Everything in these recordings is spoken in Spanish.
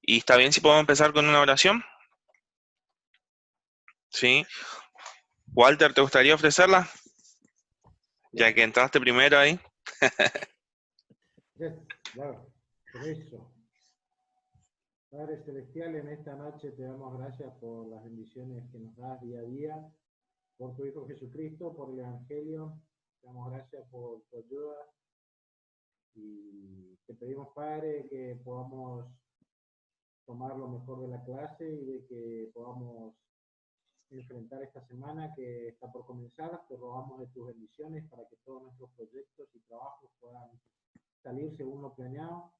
¿Y está bien si podemos empezar con una oración? ¿Sí? Walter, ¿te gustaría ofrecerla? Ya que entraste primero ahí. Yes, claro, por eso. Padre Celestial, en esta noche te damos gracias por las bendiciones que nos das día a día, por tu Hijo Jesucristo, por el Evangelio. Te damos gracias por tu ayuda y te pedimos, Padre, que podamos tomar lo mejor de la clase y de que podamos enfrentar esta semana que está por comenzar. Te rogamos de tus bendiciones para que todos nuestros proyectos y trabajos puedan salir según lo planeado.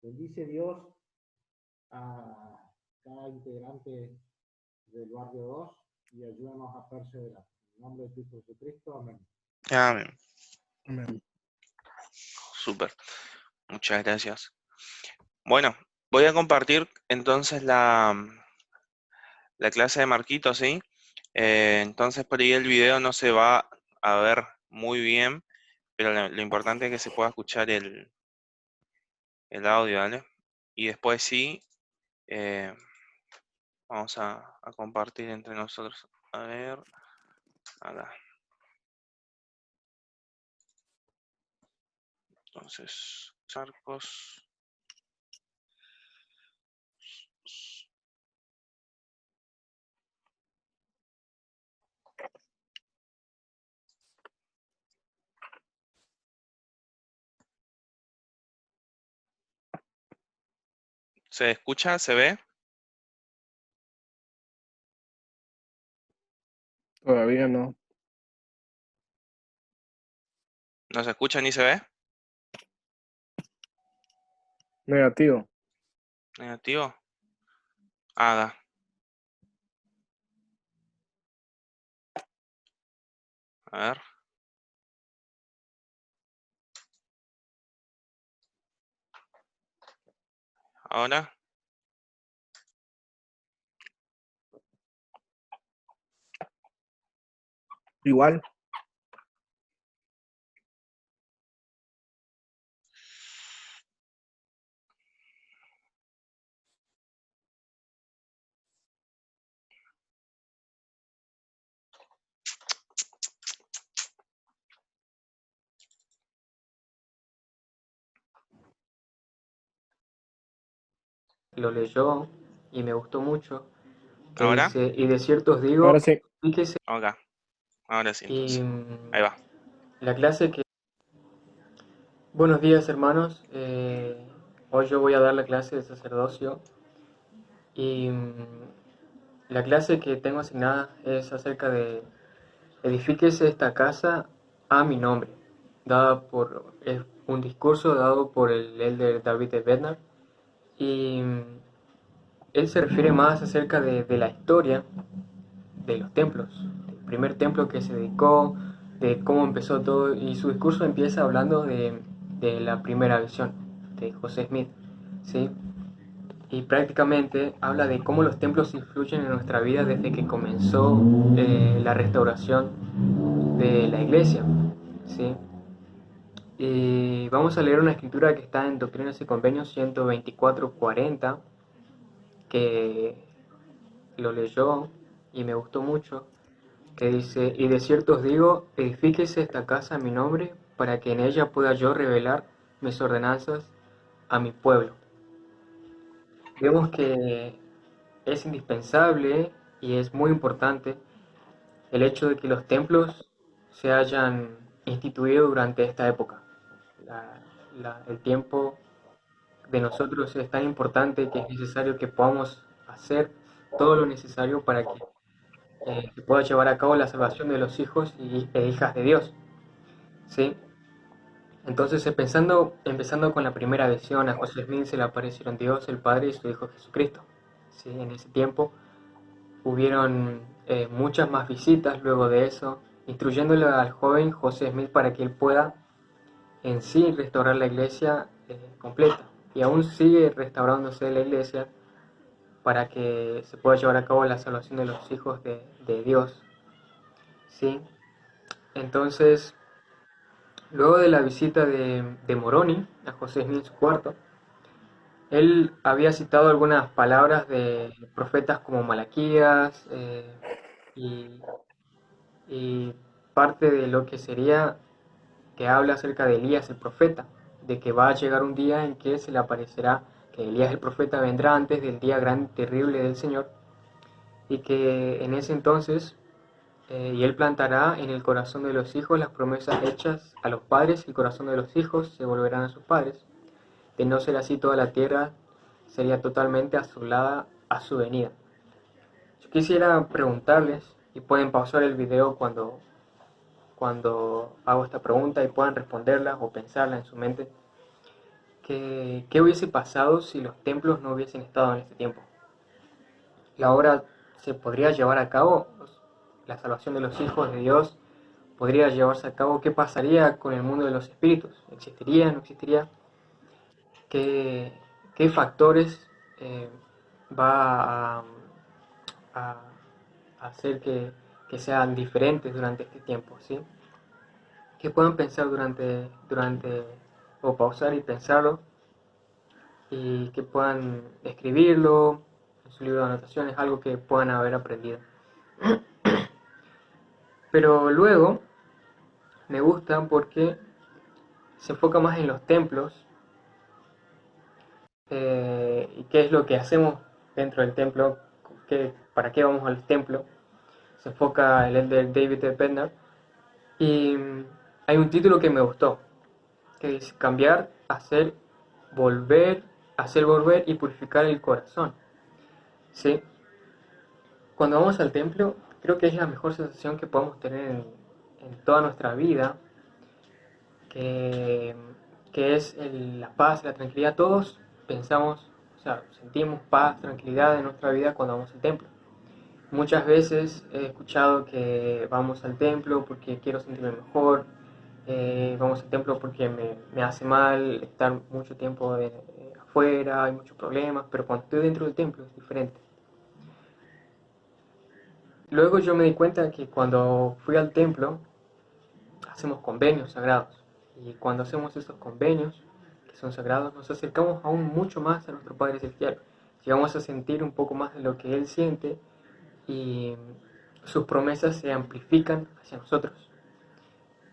Bendice Dios a cada integrante del barrio 2 y ayúdanos a perseverar. En nombre de Cristo Jesucristo, amén. Amén. Amén. Súper. Muchas gracias. Bueno, voy a compartir entonces la clase de Marquito, ¿sí? Entonces por ahí el video no se va a ver muy bien, pero lo importante es que se pueda escuchar el audio, ¿vale? Y después sí, eh, vamos a compartir entre nosotros. A ver, acá. Entonces, Marcos. ¿Se escucha? ¿Se ve? Todavía no. ¿No se escucha ni se ve? Negativo. Negativo. Haga. A ver. Ahora. Igual. Lo leyó y me gustó mucho, que Ahora. dice, y de cierto os digo, Ahora sí. fíjese, Acá. Ahora sí, y entonces. Ahí va. la clase que... Buenos días, hermanos. Hoy yo voy a dar la clase de sacerdocio y la clase que tengo asignada es acerca de edifíquese esta casa a mi nombre, es un discurso dado por el elder David de Bednar, y él se refiere más acerca de la historia de los templos, del primer templo que se dedicó, de cómo empezó todo, y su discurso empieza hablando de la primera visión de José Smith, ¿sí? Y prácticamente habla de cómo los templos influyen en nuestra vida desde que comenzó la restauración de la iglesia, ¿sí? Y vamos a leer una escritura que está en Doctrinas y Convenios 124:40, que lo leyó y me gustó mucho, que dice, y de cierto os digo, edifíquese esta casa a mi nombre, para que en ella pueda yo revelar mis ordenanzas a mi pueblo. Vemos que es indispensable y es muy importante el hecho de que los templos se hayan instituido durante esta época. El tiempo de nosotros es tan importante que es necesario que podamos hacer todo lo necesario para que se pueda llevar a cabo la salvación de los hijos e hijas de Dios, ¿sí? Entonces, empezando con la primera visión, a José Smith se le aparecieron Dios, el Padre y su Hijo Jesucristo, ¿sí? En ese tiempo hubieron muchas más visitas luego de eso, instruyéndole al joven José Smith para que él pueda en sí restaurar la iglesia completa. Y aún sigue restaurándose la iglesia para que se pueda llevar a cabo la salvación de los hijos de Dios, ¿sí? Entonces, luego de la visita de Moroni a José Smith en su cuarto, Él había citado algunas palabras de profetas como Malaquías y, y parte de lo que sería que habla acerca de Elías el profeta, de que va a llegar un día en que se le aparecerá, que Elías el profeta vendrá antes del día grande y terrible del Señor, y que en ese entonces, y él plantará en el corazón de los hijos las promesas hechas a los padres, y el corazón de los hijos se volverán a sus padres. De no ser así, toda la tierra sería totalmente asolada a su venida. Yo quisiera preguntarles, y pueden pausar el video cuando hago esta pregunta y puedan responderla o pensarla en su mente, que qué hubiese pasado si los templos no hubiesen estado en este tiempo. La obra se podría llevar a cabo, la salvación de los hijos de Dios podría llevarse a cabo. ¿Qué pasaría con el mundo de los espíritus? ¿Existiría? ¿No existiría? ¿Qué factores va a hacer que sean diferentes durante este tiempo? ¿Sí? Que puedan pensar o pausar y pensarlo, y que puedan escribirlo en su libro de anotaciones, algo que puedan haber aprendido. Pero luego me gusta porque se enfoca más en los templos y qué es lo que hacemos dentro del templo, para qué vamos al templo. Se enfoca el elder David E. Bednar, y hay un título que me gustó, que dice cambiar, hacer volver y purificar el corazón. ¿Sí? Cuando vamos al templo, creo que es la mejor sensación que podemos tener en toda nuestra vida, que, que es la paz, la tranquilidad. Todos pensamos, o sea, sentimos paz, tranquilidad en nuestra vida cuando vamos al templo. Muchas veces he escuchado que vamos al templo porque quiero sentirme mejor, vamos al templo porque me hace mal estar mucho tiempo afuera, hay muchos problemas, pero cuando estoy dentro del templo es diferente. Luego yo me di cuenta que cuando fui al templo hacemos convenios sagrados, y cuando hacemos esos convenios que son sagrados nos acercamos aún mucho más a nuestro Padre Celestial. Llegamos a sentir un poco más de lo que Él siente, y sus promesas se amplifican hacia nosotros.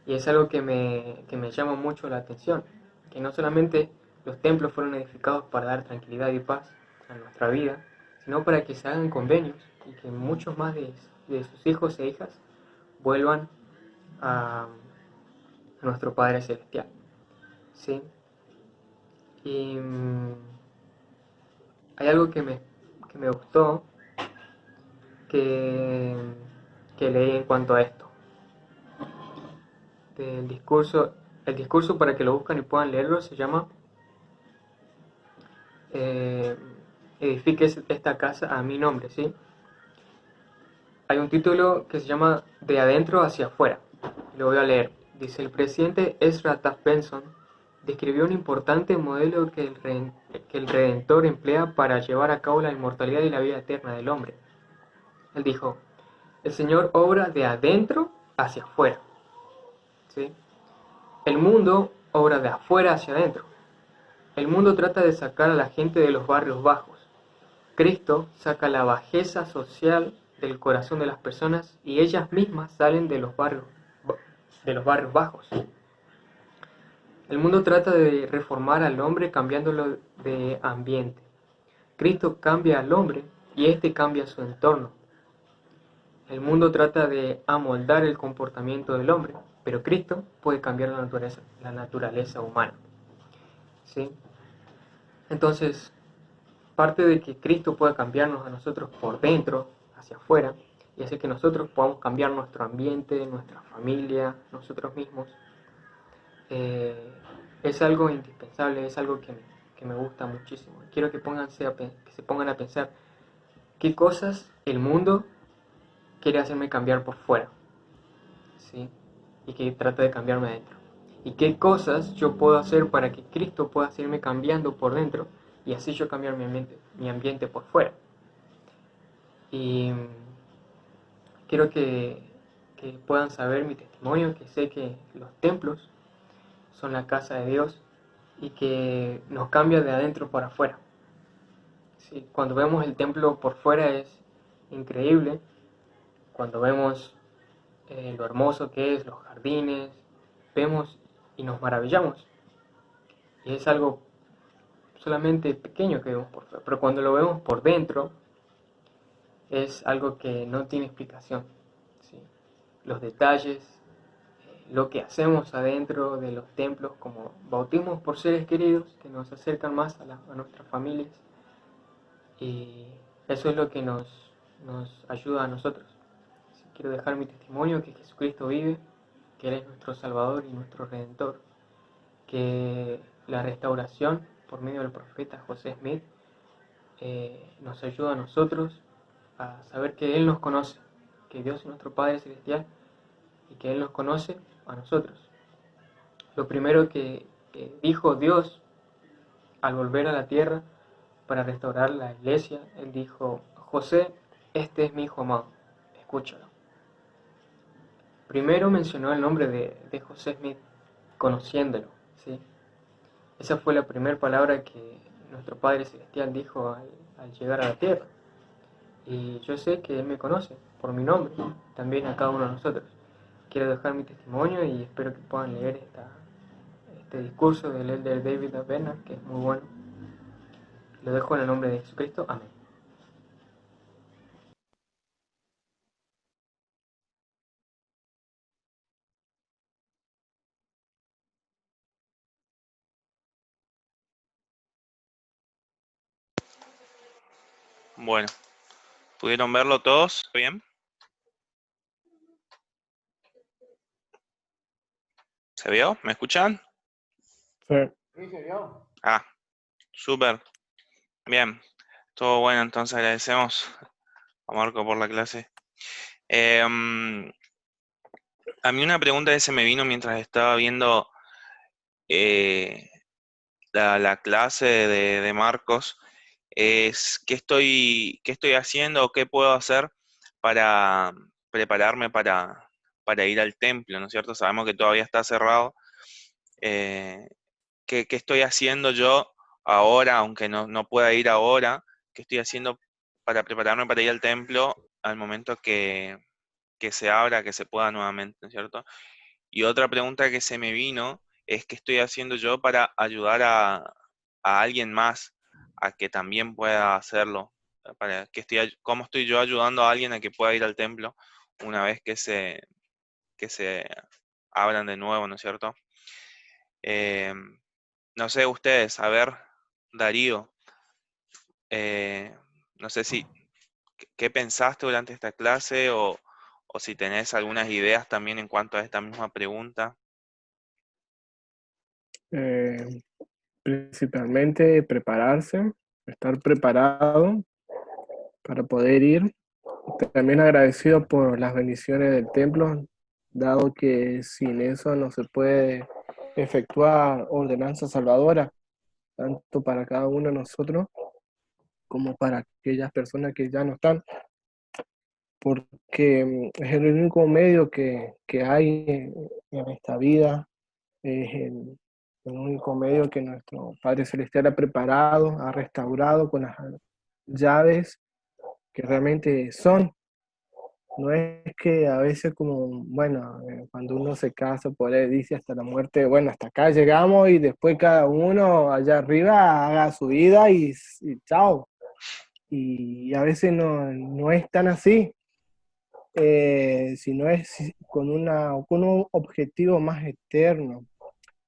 Y es algo que me llama mucho la atención, que no solamente los templos fueron edificados para dar tranquilidad y paz a nuestra vida, sino para que se hagan convenios y que muchos más de sus hijos e hijas vuelvan a nuestro Padre Celestial. ¿Sí? Y hay algo que me gustó que, que leí en cuanto a esto. El discurso, para que lo buscan y puedan leerlo, se llama Edifique esta casa a mi nombre, ¿sí? Hay un título que se llama De adentro hacia afuera. Lo voy a leer. Dice: el presidente Ezra Taft Benson describió un importante modelo que el Redentor emplea para llevar a cabo la inmortalidad y la vida eterna del hombre. Él dijo: el Señor obra de adentro hacia afuera, ¿sí? El mundo obra de afuera hacia adentro. El mundo trata de sacar a la gente de los barrios bajos. Cristo saca la bajeza social del corazón de las personas, y ellas mismas salen de los barrios bajos. El mundo trata de reformar al hombre cambiándolo de ambiente. Cristo cambia al hombre y éste cambia su entorno. El mundo trata de amoldar el comportamiento del hombre, pero Cristo puede cambiar la naturaleza humana. ¿Sí? Entonces, parte de que Cristo pueda cambiarnos a nosotros por dentro, hacia afuera, y hacer que nosotros podamos cambiar nuestro ambiente, nuestra familia, nosotros mismos, es algo indispensable, es algo que me gusta muchísimo. Quiero que se pongan a pensar qué cosas el mundo quiere hacerme cambiar por fuera, ¿sí? Y que trata de cambiarme adentro. Y qué cosas yo puedo hacer para que Cristo pueda seguirme cambiando por dentro, y así yo cambiar mi ambiente por fuera. Y quiero que puedan saber mi testimonio, que sé que los templos son la casa de Dios y que nos cambia de adentro para afuera. Sí, cuando vemos el templo por fuera es increíble, cuando vemos lo hermoso que es, los jardines, vemos y nos maravillamos. Y es algo solamente pequeño que vemos por fuera, pero cuando lo vemos por dentro es algo que no tiene explicación. ¿Sí? Los detalles, lo que hacemos adentro de los templos, como bautismos por seres queridos que nos acercan más a nuestras familias, y eso es lo que nos ayuda a nosotros. Quiero dejar mi testimonio que Jesucristo vive, que Él es nuestro Salvador y nuestro Redentor, que la restauración por medio del profeta José Smith nos ayuda a nosotros a saber que Él nos conoce, que Dios es nuestro Padre Celestial y que Él nos conoce a nosotros. Lo primero que dijo Dios al volver a la tierra para restaurar la iglesia, Él dijo: José, este es mi hijo amado, escúchalo. Primero mencionó el nombre de José Smith, conociéndolo, ¿sí? Esa fue la primera palabra que nuestro Padre Celestial dijo al llegar a la tierra. Y yo sé que Él me conoce por mi nombre, también a cada uno de nosotros. Quiero dejar mi testimonio y espero que puedan leer este discurso del elder David Bernard, que es muy bueno. Lo dejo en el nombre de Jesucristo. Amén. Bueno, ¿pudieron verlo todos? ¿Bien? ¿Se vio? ¿Me escuchan? Sí. Sí, se vio. Ah, súper. Bien. Todo bueno, entonces agradecemos a Marco por la clase. A mí una pregunta que se me vino mientras estaba viendo eh, la clase de Marcos es qué estoy haciendo o qué puedo hacer para prepararme para ir al templo, ¿no es cierto? Sabemos que todavía está cerrado. Eh, qué estoy haciendo yo ahora, aunque no pueda ir ahora? ¿Qué estoy haciendo para prepararme para ir al templo al momento que se abra, que se pueda nuevamente, ¿no es cierto? Y otra pregunta que se me vino es qué estoy haciendo yo para ayudar a alguien más a que también pueda hacerlo. ¿Cómo estoy yo ayudando a alguien a que pueda ir al templo una vez que se abran de nuevo, ¿no es cierto? Eh, no sé ustedes, a ver, Darío, eh, no sé si qué pensaste durante esta clase o si tenés algunas ideas también en cuanto a esta misma pregunta. Eh, Principalmente prepararse, estar preparado para poder ir. También agradecido por las bendiciones del templo, dado que sin eso no se puede efectuar ordenanza salvadora, tanto para cada uno de nosotros como para aquellas personas que ya no están, porque es el único medio que hay en esta vida, es el único medio que nuestro Padre Celestial ha preparado, ha restaurado con las llaves que realmente son. No es que a veces como, bueno, cuando uno se casa, por ahí dice hasta la muerte, bueno, hasta acá llegamos y después cada uno allá arriba haga su vida y chao. Y a veces no es tan así, sino es con un objetivo más eterno.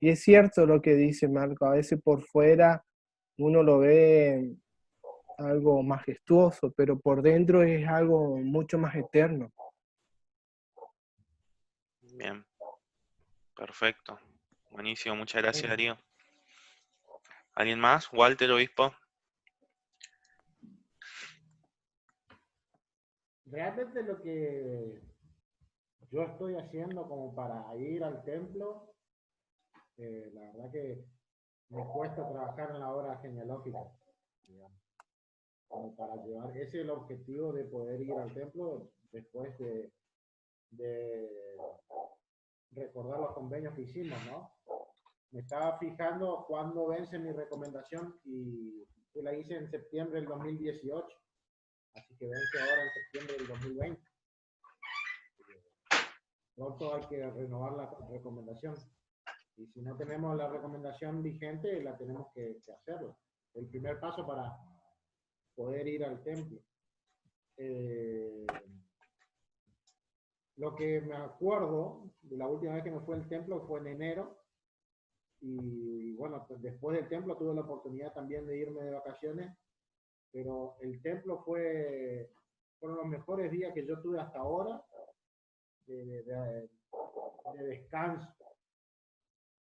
Y es cierto lo que dice Marco, a veces por fuera uno lo ve algo majestuoso, pero por dentro es algo mucho más eterno. Bien, perfecto. Buenísimo, muchas gracias, Darío. ¿Alguien más? Walter, obispo. Realmente lo que yo estoy haciendo como para ir al templo, la verdad que me cuesta trabajar en la hora genealógica, digamos, como para llevar, ese es el objetivo de poder ir al templo después de recordar los convenios que hicimos, ¿no? Me estaba fijando cuándo vence mi recomendación y Yo la hice en septiembre del 2018, así que vence ahora en septiembre del 2020. Pronto hay que renovar la recomendación. Y si no tenemos la recomendación vigente, la tenemos que hacerla. El primer paso para poder ir al templo. Lo que me acuerdo de la última vez que me fue al templo fue en enero. Y bueno, pues después del templo tuve la oportunidad también de irme de vacaciones, pero el templo fueron los mejores días que yo tuve hasta ahora de descanso.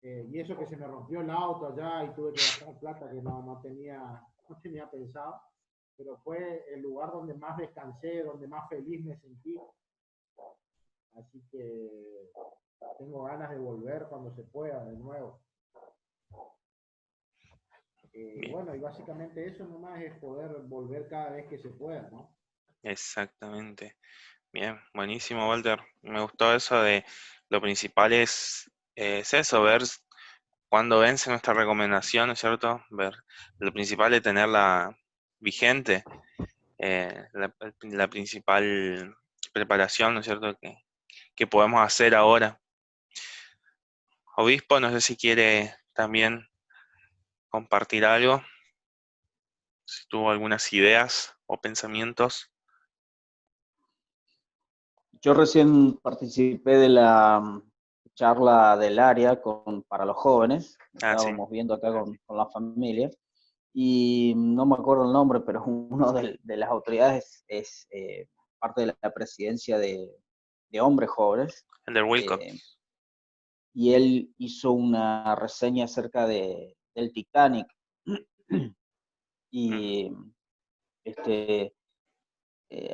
Y eso que se me rompió el auto allá y tuve que gastar plata que no tenía pensado, pero fue el lugar donde más descansé, donde más feliz me sentí. Así que tengo ganas de volver cuando se pueda de nuevo. Bueno, y básicamente eso nomás es poder volver cada vez que se pueda, ¿no? Exactamente. Bien, buenísimo, Walter. Me gustó eso de lo principal es eso, ver cuándo vence nuestra recomendación, ¿no es cierto? Ver, lo principal es tenerla vigente, la principal preparación, ¿no es cierto? Que podemos hacer ahora. Obispo, no sé si quiere también compartir algo, si tuvo algunas ideas o pensamientos. Yo recién participé de la charla del área para los jóvenes, Ah, sí. estábamos viendo acá con la familia, y no me acuerdo el nombre, pero uno de las autoridades es parte de la presidencia de hombres jóvenes, Elder Wilcox. y él hizo una reseña acerca del Titanic, y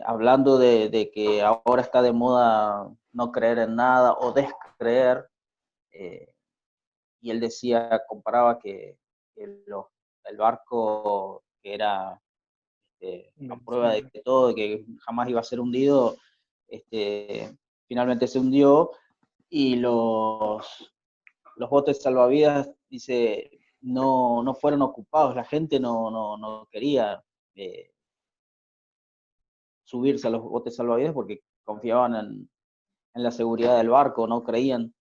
hablando de que ahora está de moda no creer en nada o descreer, y él decía, comparaba que el barco que era a prueba de todo, de que jamás iba a ser hundido, finalmente se hundió, y los botes salvavidas, dice, no fueron ocupados, la gente no quería subirse a los botes salvavidas porque confiaban en la seguridad del barco, no creían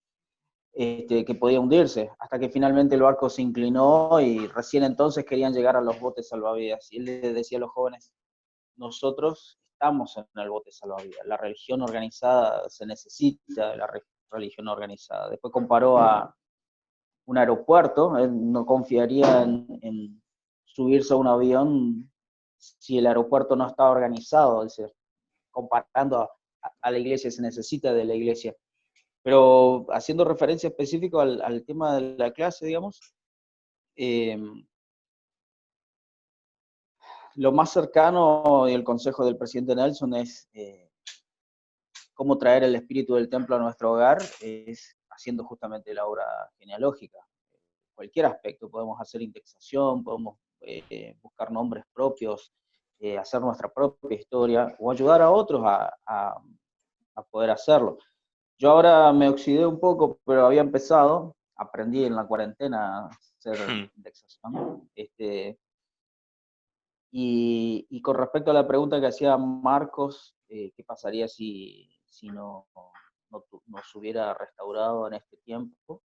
que podía hundirse, hasta que finalmente el barco se inclinó y recién entonces querían llegar a los botes salvavidas. Y él le decía a los jóvenes, nosotros estamos en el bote salvavidas, la religión organizada se necesita de la religión organizada. Después comparó a un aeropuerto, él no confiaría en subirse a un avión si el aeropuerto no está organizado, dice, comparando a la iglesia, se necesita de la iglesia. Pero haciendo referencia específico al tema de la clase, digamos, lo más cercano y el consejo del presidente Nelson es cómo traer el espíritu del templo a nuestro hogar, es haciendo justamente la obra genealógica. Cualquier aspecto, podemos hacer indexación, podemos buscar nombres propios, hacer nuestra propia historia o ayudar a otros a poder hacerlo. Yo ahora me oxidé un poco, pero había empezado, aprendí en la cuarentena a hacer indexación. Y con respecto a la pregunta que hacía Marcos, ¿qué pasaría si no se hubiera restaurado en este tiempo?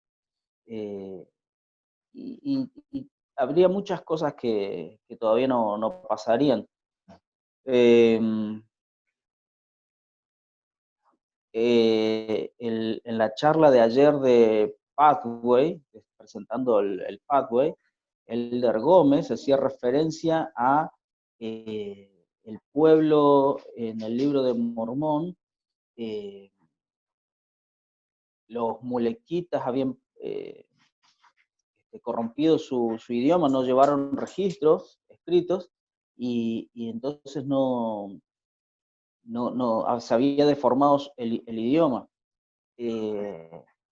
Y habría muchas cosas que todavía no pasarían. En la charla de ayer de Pathway, presentando el Pathway, Elder Gómez hacía referencia a el pueblo en el libro de Mormón. Los mulequitas habían corrompido su idioma, no llevaron registros escritos, y entonces se había deformado el idioma.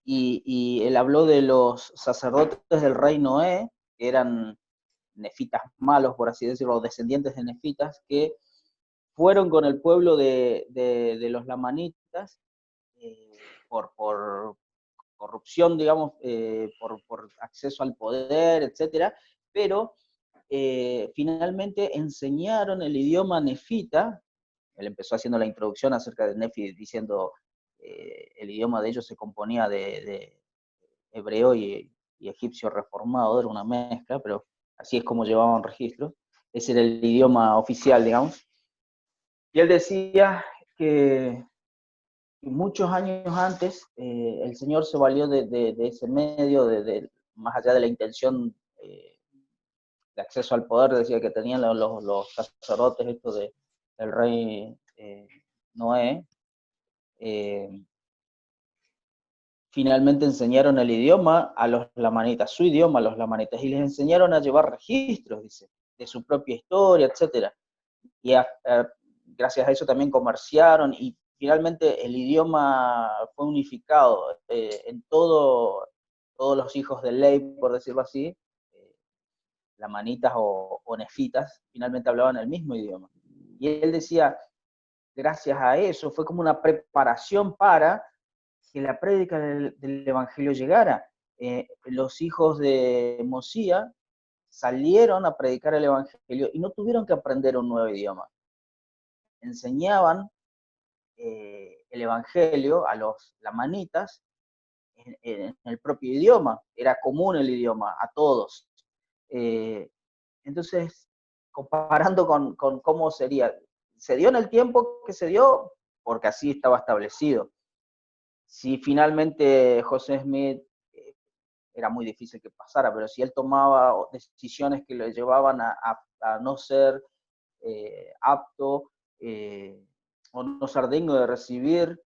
Y él habló de los sacerdotes del rey Noé, que eran nefitas malos, por así decirlo, descendientes de nefitas, que fueron con el pueblo de los lamanitas por corrupción, digamos, por acceso al poder, etcétera, pero finalmente enseñaron el idioma nefita. Él empezó haciendo la introducción acerca de Nefi, diciendo el idioma de ellos se componía de hebreo y egipcio reformado, era una mezcla, pero así es como llevaban registros. Ese era el idioma oficial, digamos. Y él decía que muchos años antes el Señor se valió de ese medio, más allá de la intención de acceso al poder, decía que tenían los sacerdotes estos del rey Noé. Finalmente enseñaron el idioma a los lamanitas, su idioma a los lamanitas, y les enseñaron a llevar registros, dice, de su propia historia, etc. Y gracias a eso también comerciaron, y finalmente el idioma fue unificado en todos los hijos de Ley, por decirlo así, lamanitas o nefitas, finalmente hablaban el mismo idioma. Y él decía, gracias a eso, fue como una preparación para que la prédica del Evangelio llegara. Los hijos de Mosía salieron a predicar el Evangelio y no tuvieron que aprender un nuevo idioma. Enseñaban el Evangelio a los lamanitas en el propio idioma. Era común el idioma a todos. Entonces, comparando con cómo sería, se dio en el tiempo que se dio porque así estaba establecido. Si finalmente José Smith, era muy difícil que pasara, pero si él tomaba decisiones que le llevaban a no ser apto o no ser digno de recibir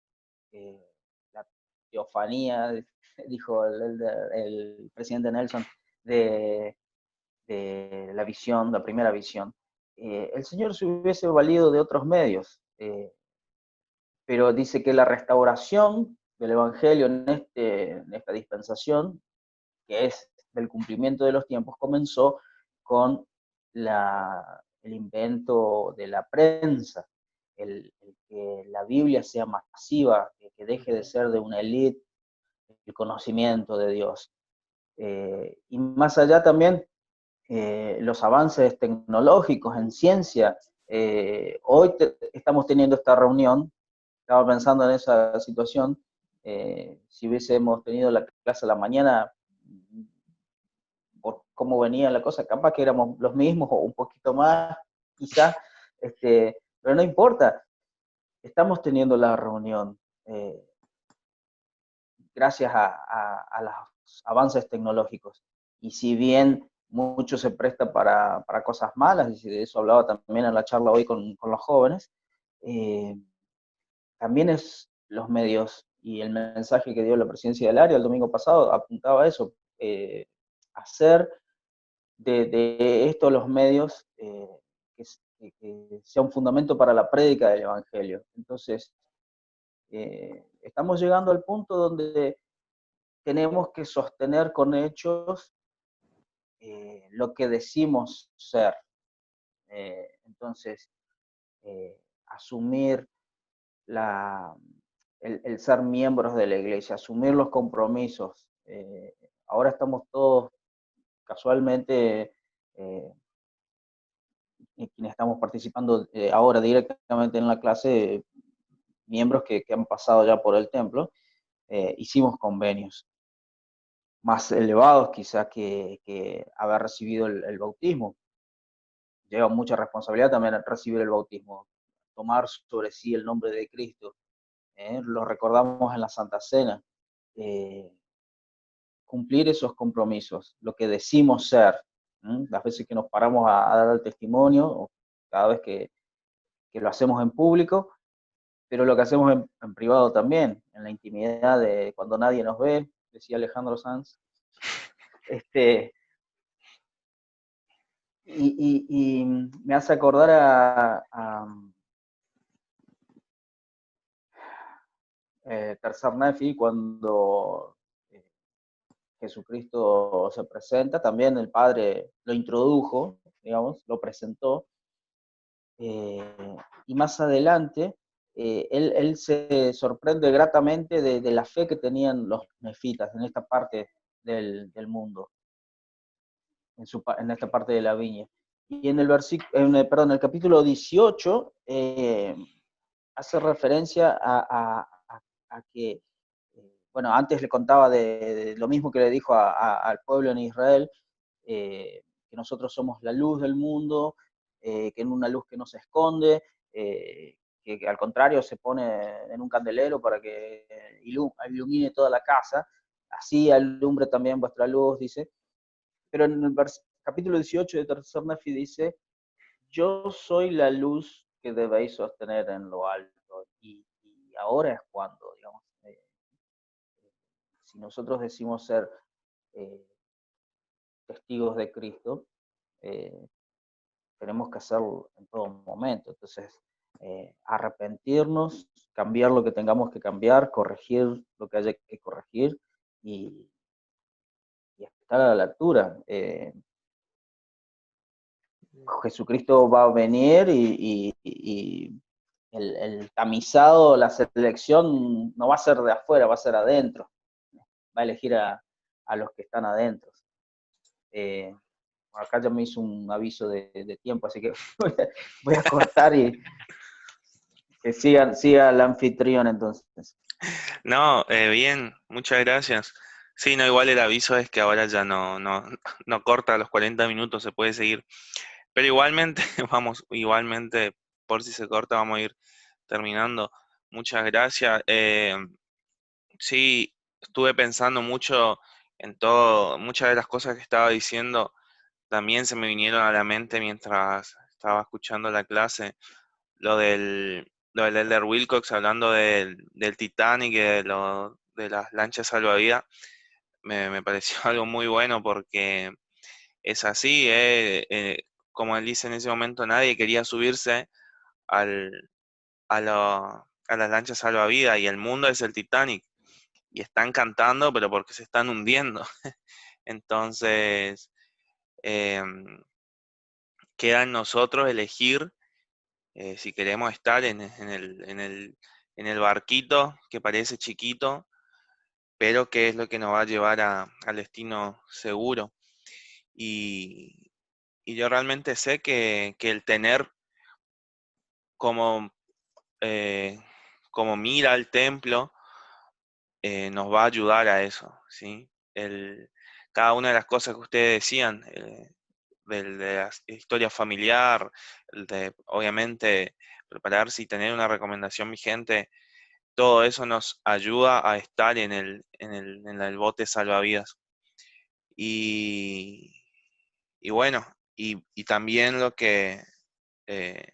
la teofanía, dijo el presidente Nelson, de la visión, la primera visión, el Señor se hubiese valido de otros medios, pero dice que la restauración del Evangelio en esta dispensación, que es del cumplimiento de los tiempos, comenzó con el invento de la prensa, el que la Biblia sea masiva, que deje de ser de una élite el conocimiento de Dios. Y más allá también, los avances tecnológicos en ciencia. Hoy estamos teniendo esta reunión, estaba pensando en esa situación, si hubiésemos tenido la clase a la mañana, por cómo venía la cosa, capaz que éramos los mismos o un poquito más, quizás, pero no importa, estamos teniendo la reunión gracias a los avances tecnológicos. Y si bien mucho se presta para cosas malas, y de eso hablaba también en la charla hoy con los jóvenes, también es los medios, y el mensaje que dio la presidencia del área el domingo pasado apuntaba a eso, hacer de esto los medios que sea un fundamento para la prédica del Evangelio. Entonces, estamos llegando al punto donde tenemos que sostener con hechos lo que decimos ser. Entonces, asumir el ser miembros de la iglesia, asumir los compromisos. Ahora estamos todos casualmente, quienes estamos participando ahora directamente en la clase, miembros que han pasado ya por el templo, hicimos convenios más elevados quizás que haber recibido el bautismo. Lleva mucha responsabilidad también recibir el bautismo, tomar sobre sí el nombre de Cristo. Lo recordamos en la Santa Cena. Cumplir esos compromisos, lo que decimos ser. Las veces que nos paramos a dar el testimonio, o cada vez que lo hacemos en público, pero lo que hacemos en privado también, en la intimidad de cuando nadie nos ve, decía Alejandro Sanz. Y me hace acordar a Tercer Nefi, cuando Jesucristo se presenta, también el Padre lo introdujo, digamos, lo presentó, y más adelante él se sorprende gratamente de la fe que tenían los nefitas en esta parte del mundo. en esta parte de la viña. Y en el capítulo 18 hace referencia a que, bueno, antes le contaba de lo mismo que le dijo al pueblo en Israel, que nosotros somos la luz del mundo, que en una luz que no se esconde, que al contrario se pone en un candelero para que ilumine toda la casa, así alumbre también vuestra luz, dice. Pero en el capítulo 18 de Tercer Nefi dice, yo soy la luz que debéis sostener en lo alto, y ahora es cuando, digamos, si nosotros decimos ser eh, testigos de Cristo, tenemos que hacerlo en todo momento. Entonces, arrepentirnos, cambiar lo que tengamos que cambiar, corregir lo que haya que corregir y estar a la altura. Jesucristo va a venir y el tamizado, la selección no va a ser de afuera, va a ser adentro. Va a elegir a los que están adentro. Acá ya me hizo un aviso de tiempo, así que voy a cortar y que siga el anfitrión entonces. No, bien, muchas gracias. Sí, no, igual el aviso es que ahora ya no corta a los 40 minutos, se puede seguir. Pero igualmente, igualmente, por si se corta, vamos a ir terminando. Muchas gracias. Sí, estuve pensando mucho en todo, muchas de las cosas que estaba diciendo también se me vinieron a la mente mientras estaba escuchando la clase. Lo del Elder Wilcox hablando del Titanic y de las lanchas salvavidas, me pareció algo muy bueno porque es así, como él dice en ese momento, nadie quería subirse al, a las lanchas salvavidas y el mundo es el Titanic y están cantando, pero porque se están hundiendo. Entonces, em, queda en nosotros elegir si queremos estar en el barquito que parece chiquito, pero que es lo que nos va a llevar al destino seguro. Y, y yo realmente sé que el tener como, eh, como mira al templo nos va a ayudar a eso, ¿sí? Cada una de las cosas que ustedes decían, de la historia familiar, de obviamente prepararse y tener una recomendación vigente, todo eso nos ayuda a estar en el bote salvavidas. Y, y bueno, y también lo que eh,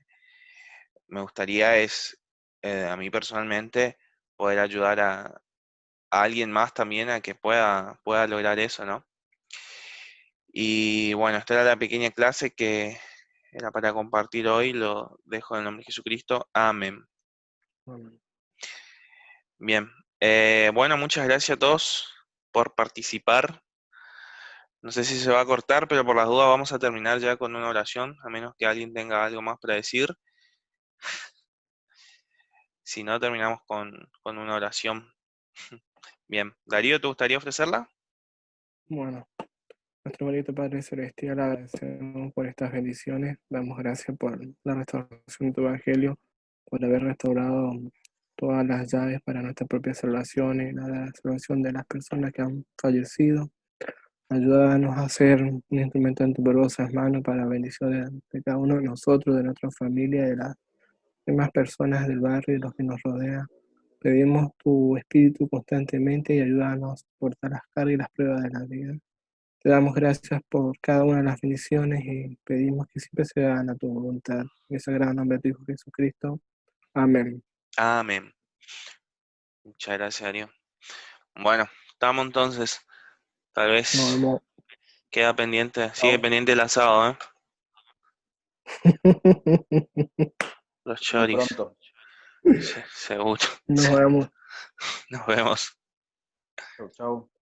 me gustaría es, a mí personalmente, poder ayudar a alguien más también a que pueda lograr eso, ¿no? Y bueno, esta era la pequeña clase que era para compartir hoy, lo dejo en el nombre de Jesucristo. Amén. Amén. Bien, bueno, muchas gracias a todos por participar. No sé si se va a cortar, pero por las dudas vamos a terminar ya con una oración, a menos que alguien tenga algo más para decir. Si no, terminamos con una oración. Bien, Darío, ¿te gustaría ofrecerla? Bueno, nuestro bonito Padre Celestial, agradecemos por estas bendiciones, damos gracias por la restauración de tu Evangelio, por haber restaurado todas las llaves para nuestra propia salvación y la salvación de las personas que han fallecido. Ayúdanos a ser un instrumento en tus poderosas manos para la bendición de cada uno de nosotros, de nuestra familia, de las demás personas del barrio y los que nos rodean. Pedimos tu espíritu constantemente y ayúdanos a soportar las cargas y las pruebas de la vida. Te damos gracias por cada una de las bendiciones y pedimos que siempre se hagan a tu voluntad. En el sagrado nombre de tu Hijo Jesucristo. Amén. Amén. Muchas gracias, Darío. Bueno, estamos entonces. Tal Nos vez vemos. queda pendiente, sigue Chao. pendiente el asado, ¿eh? Los Muy choris, pronto. seguro. Nos vemos. Nos vemos. Chau, chau.